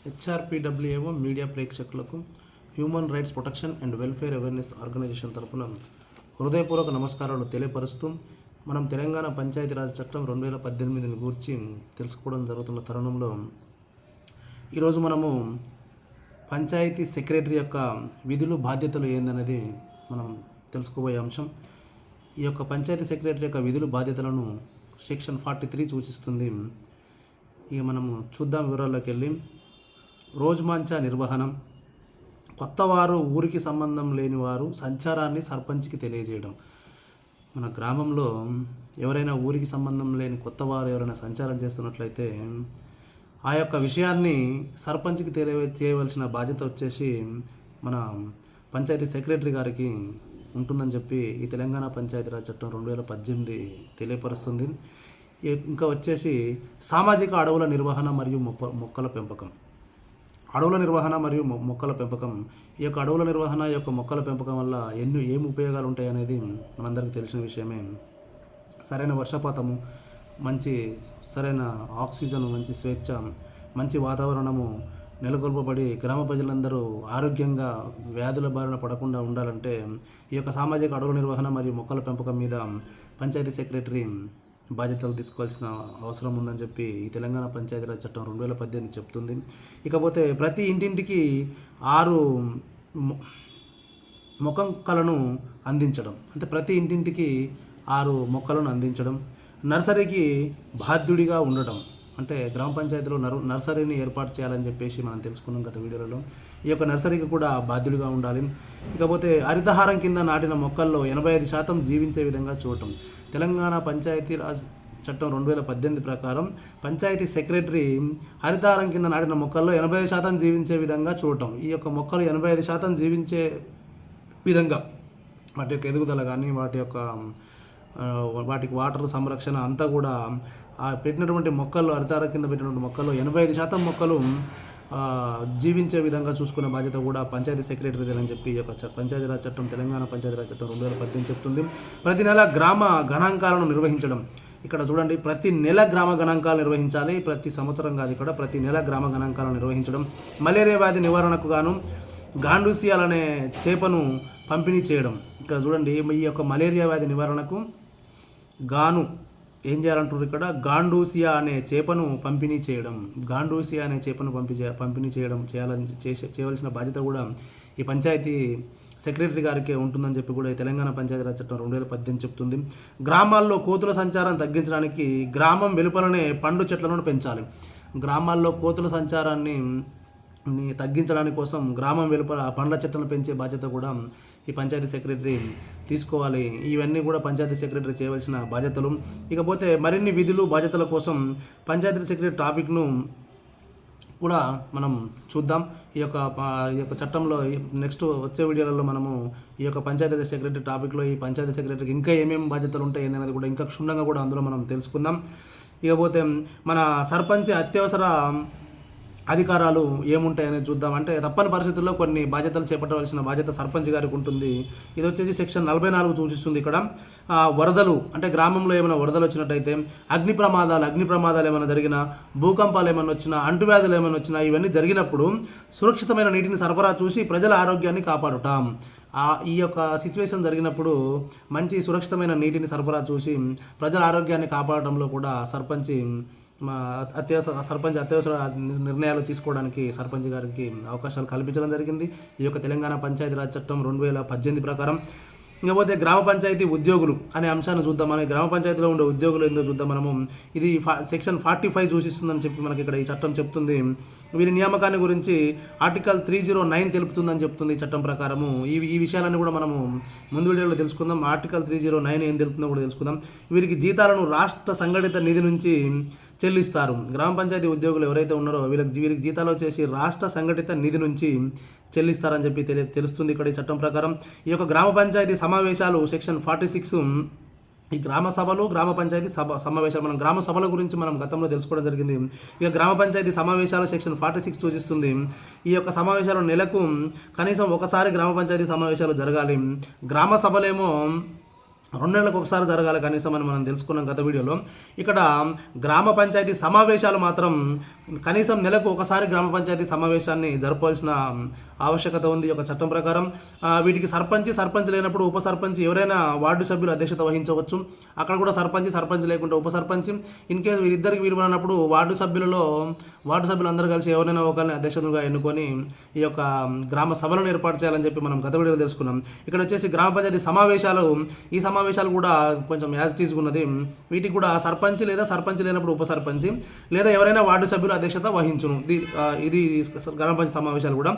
హెచ్ఆర్పిడబ్ల్యూఏఓ media ప్రేక్షకులకు human rights protection and welfare awareness organisation తరఫున హృదయపూర్వక నమస్కారాలు తెలియపరుస్తూ మనం తెలంగాణ పంచాయతీరాజ్ చట్టం 2018ని గూర్చి తెలుసుకోవడం జరుగుతున్న తరుణంలో ఈరోజు మనము పంచాయతీ సెక్రటరీ యొక్క విధులు బాధ్యతలు ఏందనేది మనం తెలుసుకోబోయే అంశం. ఈ యొక్క పంచాయతీ సెక్రటరీ యొక్క విధులు బాధ్యతలను సెక్షన్ 43 సూచిస్తుంది. ఇక మనము చూద్దాం వివరాల్లోకి వెళ్ళి. రోజుమాంచా నిర్వహణ, కొత్తవారు ఊరికి సంబంధం లేని వారు సంచారాన్ని సర్పంచ్కి తెలియజేయడం. మన గ్రామంలో ఎవరైనా ఊరికి సంబంధం లేని కొత్తవారు ఎవరైనా సంచారం చేస్తున్నట్లయితే ఆ యొక్క విషయాన్ని సర్పంచ్కి తెలియవలసిన బాధ్యత వచ్చేసి మన పంచాయతీ సెక్రటరీ గారికి ఉంటుందని చెప్పి ఈ తెలంగాణ పంచాయతీరాజ్ చట్టం 2018 తెలియపరుస్తుంది. ఇంకా వచ్చేసి సామాజిక అడవుల నిర్వహణ మరియు మొక్కల పెంపకం. అడవుల నిర్వహణ మరియు మొక్కల పెంపకం. ఈ యొక్క అడవుల నిర్వహణ యొక్క మొక్కల పెంపకం వల్ల ఏం ఉపయోగాలు ఉంటాయి అనేది మనందరికీ తెలిసిన విషయమే. సరైన వర్షపాతము, మంచి సరైన ఆక్సిజన్, మంచి స్వేచ్ఛ, మంచి వాతావరణము నెలకొల్పబడి గ్రామ ప్రజలందరూ ఆరోగ్యంగా వ్యాధుల బారిన పడకుండా ఉండాలంటే ఈ యొక్క సామాజిక అడవుల నిర్వహణ మరియు మొక్కల పెంపకం మీద పంచాయతీ సెక్రటరీ బాధ్యతలు తీసుకోవాల్సిన అవసరం ఉందని చెప్పి ఈ తెలంగాణ పంచాయతీరాజ్ చట్టం 2018 చెప్తుంది. ఇకపోతే ప్రతి ఇంటింటికి 6 మొక్కలను అందించడం, అంటే ప్రతి ఇంటింటికి 6 మొక్కలను అందించడం. నర్సరీకి బాధ్యుడిగా ఉండటం, అంటే గ్రామ పంచాయతీలో నర్సరీని ఏర్పాటు చేయాలని చెప్పేసి మనం తెలుసుకున్నాం గత వీడియోలలో. ఈ యొక్క నర్సరీకి కూడా బాధ్యుడిగా ఉండాలి. ఇకపోతే హరితహారం కింద నాటిన మొక్కల్లో 85% జీవించే విధంగా చూడటం. తెలంగాణ పంచాయతీరాజ్ చట్టం 2018 ప్రకారం పంచాయతీ సెక్రటరీ హరితహారం కింద నాటిన మొక్కల్లో 85% జీవించే విధంగా చూడటం. ఈ యొక్క మొక్కలు 85% జీవించే విధంగా వాటి యొక్క ఎదుగుదల కానీ వాటికి వాటర్ సంరక్షణ అంతా కూడా పెట్టినటువంటి మొక్కల్లో, హరితహారం కింద పెట్టినటువంటి మొక్కల్లో 85% మొక్కలు జీవించే విధంగా చూసుకునే బాధ్యత కూడా పంచాయతీ సెక్రటరీది అని చెప్పి ఈ యొక్క పంచాయతీరాజ్ చట్టం, తెలంగాణ పంచాయతీరాజ్ చట్టం 2018 చెప్తుంది. ప్రతి నెల గ్రామ గణాంకాలను నిర్వహించడం. ఇక్కడ చూడండి, ప్రతి నెల గ్రామ గణాంకాలు నిర్వహించాలి. ప్రతి సంవత్సరం కాదు, ఇక్కడ ప్రతి నెల గ్రామ గణాంకాలను నిర్వహించడం. మలేరియా వ్యాధి నివారణకు గాను గాండూసియాల్ అనే చేపను పంపిణీ చేయడం. ఇక్కడ చూడండి, ఈ యొక్క మలేరియా వ్యాధి నివారణకు గాను ఏం చేయాలంటారు, ఇక్కడ గాండూసియా అనే చేపను పంపిణీ చేయడం. గాండూసియా అనే చేపను పంపిణీ చేయవలసిన బాధ్యత కూడా ఈ పంచాయతీ సెక్రటరీ గారికి ఉంటుందని చెప్పి కూడా ఈ తెలంగాణ పంచాయతీరాజ్ చట్టం 2018 చెప్తుంది. గ్రామాల్లో కోతుల సంచారం తగ్గించడానికి గ్రామం వెలుపలనే పండు చెట్లను పెంచాలి. గ్రామాల్లో కోతుల సంచారాన్ని తగ్గించడానికి కోసం గ్రామం వెలుపల పండ్ల చెట్లను పెంచే బాధ్యత కూడా ఈ పంచాయతీ సెక్రటరీ తీసుకోవాలి. ఇవన్నీ కూడా పంచాయతీ సెక్రటరీ చేయవలసిన బాధ్యతలు. ఇకపోతే మరిన్ని విధులు బాధ్యతల కోసం పంచాయతీ సెక్రటరీ టాపిక్ను కూడా మనం చూద్దాం. ఈ యొక్క చట్టంలో నెక్స్ట్ వచ్చే వీడియోలలో మనము ఈ యొక్క పంచాయతీ సెక్రటరీ టాపిక్లో ఈ పంచాయతీ సెక్రటరీకి ఇంకా ఏమేమి బాధ్యతలు ఉంటాయి అనేది కూడా ఇంకా క్షుణ్ణంగా కూడా అందులో మనం తెలుసుకుందాం. ఇకపోతే మన సర్పంచ్ అత్యవసర అధికారాలు ఏముంటాయనేది చూద్దాం. అంటే తప్పని పరిస్థితుల్లో కొన్ని బాధ్యతలు చేపట్టవలసిన బాధ్యత సర్పంచ్ గారికి ఉంటుంది. ఇది వచ్చేసి సెక్షన్ 44 సూచిస్తుంది. ఇక్కడ వరదలు, అంటే గ్రామంలో ఏమైనా వరదలు వచ్చినట్టయితే, అగ్ని ప్రమాదాలు ఏమైనా జరిగినా, భూకంపాలు ఏమైనా వచ్చినా, అంటువ్యాధులు ఏమైనా వచ్చినా, ఇవన్నీ జరిగినప్పుడు సురక్షితమైన నీటిని సరఫరా చూసి ప్రజల ఆరోగ్యాన్ని కాపాడుతాం. ఈ యొక్క సిచ్యువేషన్ జరిగినప్పుడు మంచి సురక్షితమైన నీటిని సరఫరా చూసి ప్రజల ఆరోగ్యాన్ని కాపాడటంలో కూడా సర్పంచ్ అత్యవసర నిర్ణయాలు తీసుకోవడానికి సర్పంచ్ గారికి అవకాశాలు కల్పించడం జరిగింది ఈ యొక్క తెలంగాణ పంచాయతీరాజ్ చట్టం 2018 ప్రకారం. ఇకపోతే గ్రామ పంచాయతీ ఉద్యోగులు అనే అంశాన్ని చూద్దాం. మన గ్రామ పంచాయతీలో ఉండే ఉద్యోగులు ఏందో చూద్దాం మనము. ఇది సెక్షన్ 45 సూచిస్తుందని చెప్పి మనకి ఇక్కడ ఈ చట్టం చెప్తుంది. వీరి నియామకాన్ని గురించి ఆర్టికల్ 309 తెలుపుతుందని చెప్తుంది ఈ చట్టం ప్రకారము. ఈ విషయాలన్నీ కూడా మనము ముందు వీడియోలో తెలుసుకుందాం. ఆర్టికల్ 309 ఏం తెలుపుతుందో కూడా తెలుసుకుందాం. వీరికి జీతాలను రాష్ట్ర సంఘటిత నిధి నుంచి చెల్లిస్తారు. గ్రామ పంచాయతీ ఉద్యోగులు ఎవరైతే ఉన్నారో వీరికి జీతాలు వచ్చేసి రాష్ట్ర సంఘటిత నిధి నుంచి చెల్లిస్తారని చెప్పి తెలుస్తుంది ఇక్కడ ఈ చట్టం ప్రకారం. ఈ యొక్క గ్రామ పంచాయతీ సమావేశాలు సెక్షన్ 46, ఈ గ్రామ సభలు, గ్రామ పంచాయతీ సమావేశాలు, మనం గ్రామ సభల గురించి మనం గతంలో తెలుసుకోవడం జరిగింది. ఇక గ్రామ పంచాయతీ సమావేశాలు సెక్షన్ 46 సూచిస్తుంది. ఈ యొక్క సమావేశాలు నెలకు కనీసం ఒకసారి గ్రామ పంచాయతీ సమావేశాలు జరగాలి. గ్రామ సభలేమో 2 నెలలకు ఒకసారి జరగాలి కనీసం అని మనం తెలుసుకున్నాం గత వీడియోలో. ఇక్కడ గ్రామ పంచాయతీ సమావేశాలు మాత్రం కనీసం నెలకు ఒకసారి గ్రామ పంచాయతీ సమావేశాన్ని జరపాల్సిన ఆవశ్యకత ఉంది ఈ యొక్క చట్టం ప్రకారం. వీటికి సర్పంచ్ లేనప్పుడు ఉప సర్పంచ్ ఎవరైనా వార్డు సభ్యులు అధ్యక్షత వహించవచ్చు. అక్కడ కూడా సర్పంచ్ లేకుంటే ఉప సర్పంచ్. ఇన్ కేసు వీరిద్దరికి వీలుపడినప్పుడు వార్డు సభ్యులు అందరూ కలిసి ఎవరైనా ఒకరిని అధ్యక్షతగా ఎన్నుకొని ఈ యొక్క గ్రామ సభలను ఏర్పాటు చేయాలని చెప్పి మనం గత వీడియోలో తెలుసుకున్నాం. ఇక్కడ వచ్చేసి గ్రామ పంచాయతీ ఈ సమావేశాలు కూడా కొంచెం యాజ్ టీజ్గా ఉన్నది. వీటికి కూడా సర్పంచ్ లేనప్పుడు ఉప సర్పంచ్ లేదా ఎవరైనా వార్డు సభ్యులు అధ్యక్షత వహించును. ఇది గ్రామ పంచాయతీ సమావేశాలు కూడా.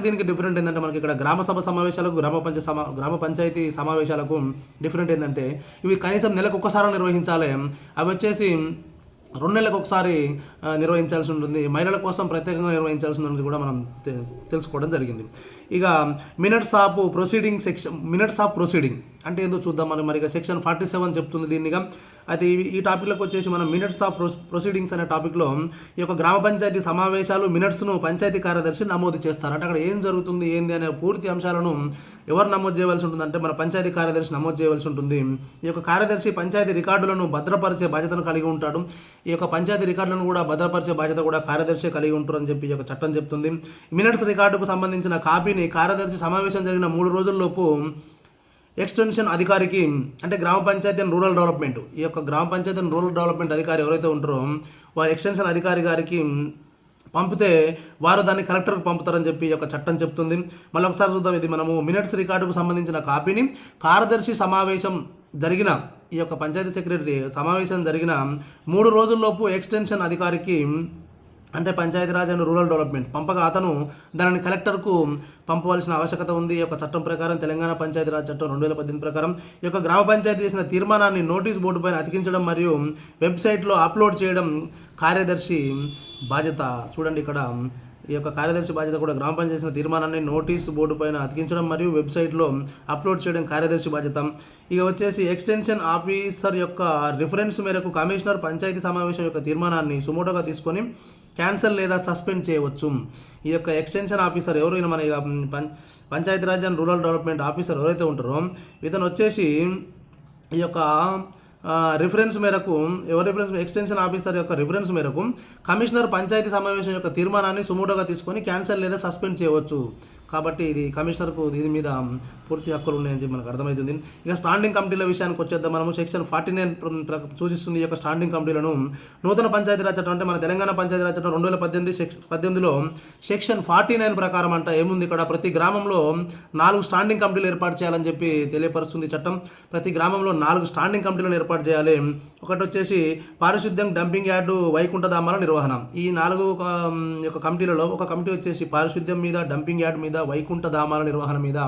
దీనికి డిఫరెంట్ ఏంటంటే మనకి ఇక్కడ గ్రామ సభ సమావేశాలకు గ్రామ పంచాయతీ సమావేశాలకు డిఫరెంట్ ఏంటంటే ఇవి కనీసం నెలకు ఒకసారి నిర్వహించాలి. అవి వచ్చేసి 2 నెలలకు ఒకసారి నిర్వహించాల్సి ఉంటుంది. మహిళల కోసం ప్రత్యేకంగా నిర్వహించాల్సి ఉంటుంది కూడా మనం తెలుసుకోవడం జరిగింది. ఇక మినిట్స్ ఆఫ్ ప్రొసీడింగ్ అంటే ఏందో చూద్దాం మనం. మరి సెక్షన్ 47 చెప్తుంది దీన్నిగా. అయితే ఈ టాపిక్లోకి వచ్చేసి మనం మినిట్స్ ఆఫ్ ప్రొసీడింగ్స్ అనే టాపిక్లో ఈ యొక్క గ్రామ పంచాయతీ సమావేశాలు మినిట్స్ను పంచాయతీ కార్యదర్శి నమోదు చేస్తారు. అంటే అక్కడ ఏం జరుగుతుంది ఏంది అనే పూర్తి అంశాలను ఎవరు నమోదు చేయవలసి ఉంటుంది అంటే మన పంచాయతీ కార్యదర్శి నమోదు చేయవలసి ఉంటుంది. ఈ యొక్క కార్యదర్శి పంచాయతీ రికార్డులను భద్రపరిచే బాధ్యతను కలిగి ఉంటాడు. ఈ యొక్క పంచాయతీ రికార్డులను కూడా భద్రపరిచే బాధ్యత కూడా కార్యదర్శి కలిగి ఉంటారని చెప్పి ఈ యొక్క చట్టం చెప్తుంది. మినిట్స్ రికార్డుకు సంబంధించిన కాపీని కార్యదర్శి సమావేశం జరిగిన 3 రోజుల్లోపు ఎక్స్టెన్షన్ అధికారికి అంటే గ్రామ పంచాయతీ అండ్ రూరల్ డెవలప్మెంట్ ఈ యొక్క గ్రామ పంచాయతీ అండ్ రూరల్ డెవలప్మెంట్ అధికారి ఎవరైతే ఉంటారో వారి ఎక్స్టెన్షన్ అధికారి గారికి పంపితే వారు దాన్ని కలెక్టర్కి పంపుతారని చెప్పి ఈ యొక్క చట్టం చెప్తుంది. మళ్ళీ ఒకసారి చూద్దాం. ఇది మనము మినిట్స్ రికార్డుకు సంబంధించిన కాపీని కార్యదర్శి సమావేశం జరిగిన ఈ యొక్క పంచాయతీ సెక్రటరీ సమావేశం జరిగిన 3 రోజుల్లోపు ఎక్స్టెన్షన్ అధికారికి అంటే పంచాయతీరాజ్ అండ్ రూరల్ డెవలప్మెంట్ పంపగా అతను దానిని కలెక్టర్కు పంపవలసిన ఆవశ్యకత ఉంది. ఈ యొక్క చట్టం ప్రకారం తెలంగాణ పంచాయతీరాజ్ చట్టం 2018 ప్రకారం ఈ యొక్క గ్రామ పంచాయతీ చేసిన తీర్మానాన్ని నోటీస్ బోర్డు పైన అతికించడం మరియు వెబ్సైట్లో అప్లోడ్ చేయడం కార్యదర్శి బాధ్యత. చూడండి ఇక్కడ ఈ యొక్క కార్యదర్శి బాధ్యత కూడా గ్రామ పంచాయతీ చేసిన తీర్మానాన్ని నోటీస్ బోర్డు పైన అతికించడం మరియు వెబ్సైట్లో అప్లోడ్ చేయడం కార్యదర్శి బాధ్యత. ఇక వచ్చేసి ఎక్స్టెన్షన్ ఆఫీసర్ యొక్క రిఫరెన్స్ మేరకు కమిషనర్ పంచాయతీ సమావేశం యొక్క తీర్మానాన్ని సుమోటోగా తీసుకొని క్యాన్సల్ లేదా సస్పెండ్ చేయవచ్చు. ఈ యొక్క ఎక్స్టెన్షన్ ఆఫీసర్ ఎవరైనా మన Panchayati Raj and rural development officer ఎవరైతే ఉంటారో ఇతను వచ్చేసి ఈ యొక్క రిఫరెన్స్ మేరకు ఎక్స్టెన్షన్ ఆఫీసర్ యొక్క రిఫరెన్స్ మేరకు కమిషనర్ పంచాయతీ సమావేశం యొక్క తీర్మానాన్ని సుమోటోగా తీసుకొని క్యాన్సల్ లేదా సస్పెండ్ చేయవచ్చు. కాబట్టి ఇది కమిషనర్కు దీని మీద పూర్తి హక్కులు ఉన్నాయని చెప్పి మనకు అర్థమవుతుంది. ఇక స్టాండింగ్ కమిటీల విషయానికి వచ్చేద్దాం. మనము సెక్షన్ 49 సూచిస్తుంది ఈ యొక్క స్టాండింగ్ కమిటీలను. నూతన పంచాయతీరాజ్ చట్టం అంటే మన తెలంగాణ పంచాయతీరాజ్ చట్టం 2018లో సెక్షన్ 49 ప్రకారం అంట ఏముంది ఇక్కడ ప్రతి గ్రామంలో 4 స్టాండింగ్ కమిటీలు ఏర్పాటు చేయాలని చెప్పి తెలియపరుస్తుంది చట్టం. ప్రతి గ్రామంలో 4 స్టాండింగ్ కమిటీలను ఏర్పాటు చేయాలి. ఒకటి వచ్చేసి పారిశుద్ధ్యం, డంపింగ్ యార్డు, వైకుంఠధామాల నిర్వహణ. ఈ 4 యొక్క కమిటీలలో ఒక కమిటీ వచ్చేసి పారిశుద్ధ్యం మీద, డంపింగ్ యార్డ్ మీద, వైకుంఠధామాల నిర్వహణ మీద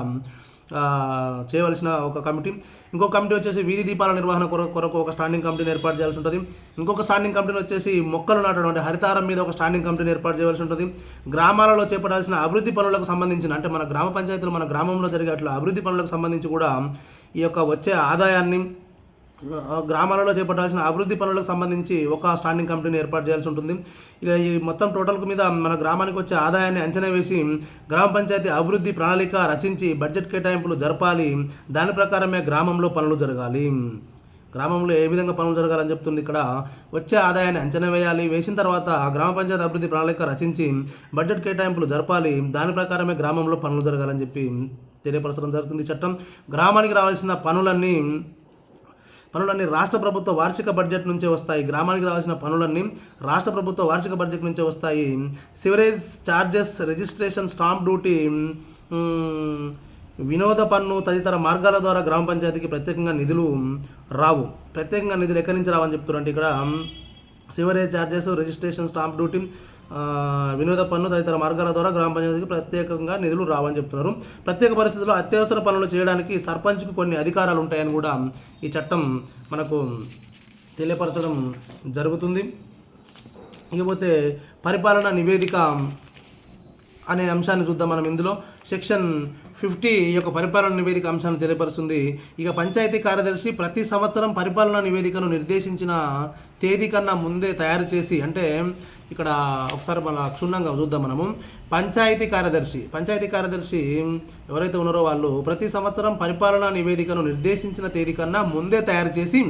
చేయవలసిన ఒక కమిటీ. ఇంకొక కమిటీ వచ్చేసి వీధి దీపాల నిర్వహణ కొరకు ఒక స్టాండింగ్ కమిటీని ఏర్పాటు చేయాల్సి ఉంటుంది. ఇంకొక స్టాండింగ్ కమిటీని వచ్చేసి మొక్కలు నాటడం అంటే హరితారం మీద ఒక స్టాండింగ్ కమిటీని ఏర్పాటు చేయాల్సి ఉంటుంది. గ్రామాలలో చేపట్టాల్సిన అభివృద్ధి పనులకు సంబంధించిన అంటే మన గ్రామ పంచాయతీలు మన గ్రామంలో జరిగే అట్లా అభివృద్ధి పనులకు సంబంధించి కూడా ఈ యొక్క వచ్చే ఆదాయాన్ని గ్రామాలలో చేపట్టాల్సిన అభివృద్ధి పనులకు సంబంధించి ఒక స్టాండింగ్ కమిటీని ఏర్పాటు చేయాల్సి ఉంటుంది. ఇక ఈ మొత్తం టోటల్కు మీద మన గ్రామానికి వచ్చే ఆదాయాన్ని అంచనా వేసి గ్రామ పంచాయతీ అభివృద్ధి ప్రణాళిక రచించి బడ్జెట్ కేటాయింపులు జరపాలి. దాని ప్రకారమే గ్రామంలో పనులు జరగాలి. గ్రామంలో ఏ విధంగా పనులు జరగాలని చెప్తుంది ఇక్కడ. వచ్చే ఆదాయాన్ని అంచనా వేయాలి, వేసిన తర్వాత గ్రామ పంచాయతీ అభివృద్ధి ప్రణాళిక రచించి బడ్జెట్ కేటాయింపులు జరపాలి. దాని ప్రకారమే గ్రామంలో పనులు జరగాలని చెప్పి తెలియపరచడం జరుగుతుంది చట్టం. గ్రామానికి రావాల్సిన పనులన్నీ రాష్ట్ర ప్రభుత్వ వార్షిక బడ్జెట్ నుంచే వస్తాయి. గ్రామానికి రావాల్సిన పనులన్నీ రాష్ట్ర ప్రభుత్వ వార్షిక బడ్జెట్ నుంచే వస్తాయి. Sewerage charges, registration, stamp duty, వినోద పన్ను తదితర మార్గాల ద్వారా గ్రామ పంచాయతీకి ప్రత్యేకంగా నిధులు రావు. ప్రత్యేకంగా నిధులు ఎక్కడి నుంచి రావని చెప్తున్నారంటే ఇక్కడ sewerage charges, registration, stamp duty, వినోద పన్ను తదితర మార్గాల ద్వారా గ్రామ పంచాయతీకి ప్రత్యేకంగా నిధులు రావని చెప్తున్నారు. ప్రత్యేక పరిస్థితుల్లో అత్యవసర పనులు చేయడానికి సర్పంచ్కి కొన్ని అధికారాలు ఉంటాయని కూడా ఈ చట్టం మనకు తెలియపరచడం జరుగుతుంది. ఇకపోతే పరిపాలనా నివేదిక అనే అంశాన్ని చూద్దాం మనం. ఇందులో సెక్షన్ 50 ఈ యొక్క పరిపాలన నివేదిక అంశాన్ని తెలియపరుస్తుంది. ఇక పంచాయతీ కార్యదర్శి ప్రతి సంవత్సరం పరిపాలనా నివేదికను నిర్దేశించిన తేదీ కన్నా ముందే తయారు చేసి అంటే ఇక్కడ ఒకసారి మన క్షుణ్ణంగా చూద్దాం మనము. పంచాయతీ కార్యదర్శి ఎవరైతే ఉన్నారో వాళ్ళు ప్రతి సంవత్సరం పరిపాలనా నివేదికను నిర్దేశించిన తేదీ కన్నా ముందే తయారు చేసి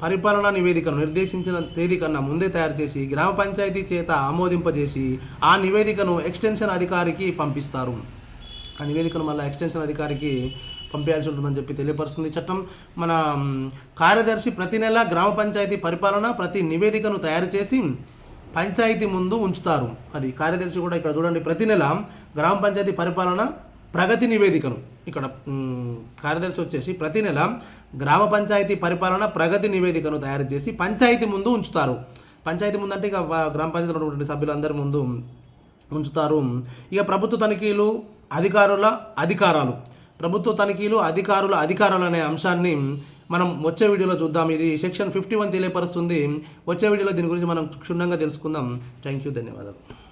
పరిపాలనా నివేదికను నిర్దేశించిన తేదీ కన్నా ముందే తయారు చేసి గ్రామ పంచాయతీ చేత ఆమోదింపజేసి ఆ నివేదికను ఎక్స్టెన్షన్ అధికారికి పంపిస్తారు. ఆ నివేదికను మళ్ళీ ఎక్స్టెన్షన్ అధికారికి పంపించాల్సి ఉంటుందని చెప్పి తెలియపరుస్తుంది చట్టం. మన కార్యదర్శి ప్రతి నెల గ్రామ పంచాయతీ పరిపాలన ప్రతి నివేదికను తయారు చేసి పంచాయతీ ముందు ఉంచుతారు. అది కార్యదర్శి కూడా ఇక్కడ చూడండి, ప్రతి నెల గ్రామ పంచాయతీ పరిపాలన ప్రగతి నివేదికను, ఇక్కడ కార్యదర్శి వచ్చేసి ప్రతి నెల గ్రామ పంచాయతీ పరిపాలన ప్రగతి నివేదికను తయారు చేసి పంచాయతీ ముందు ఉంచుతారు. పంచాయతీ ముందు అంటే ఇక గ్రామ పంచాయతీలో ఉన్నటువంటి సభ్యులందరి ముందు ఉంచుతారు. ఇక ప్రభుత్వ తనిఖీలు అధికారుల అధికారాలు, ప్రభుత్వ తనిఖీలు అధికారాలు అనే అంశాన్ని మనం వచ్చే వీడియోలో చూద్దాం. ఇది సెక్షన్ 51 తెలియపరుస్తుంది. వచ్చే వీడియోలో దీని గురించి మనం క్షుణ్ణంగా తెలుసుకుందాం. థ్యాంక్ యూ, ధన్యవాదాలు.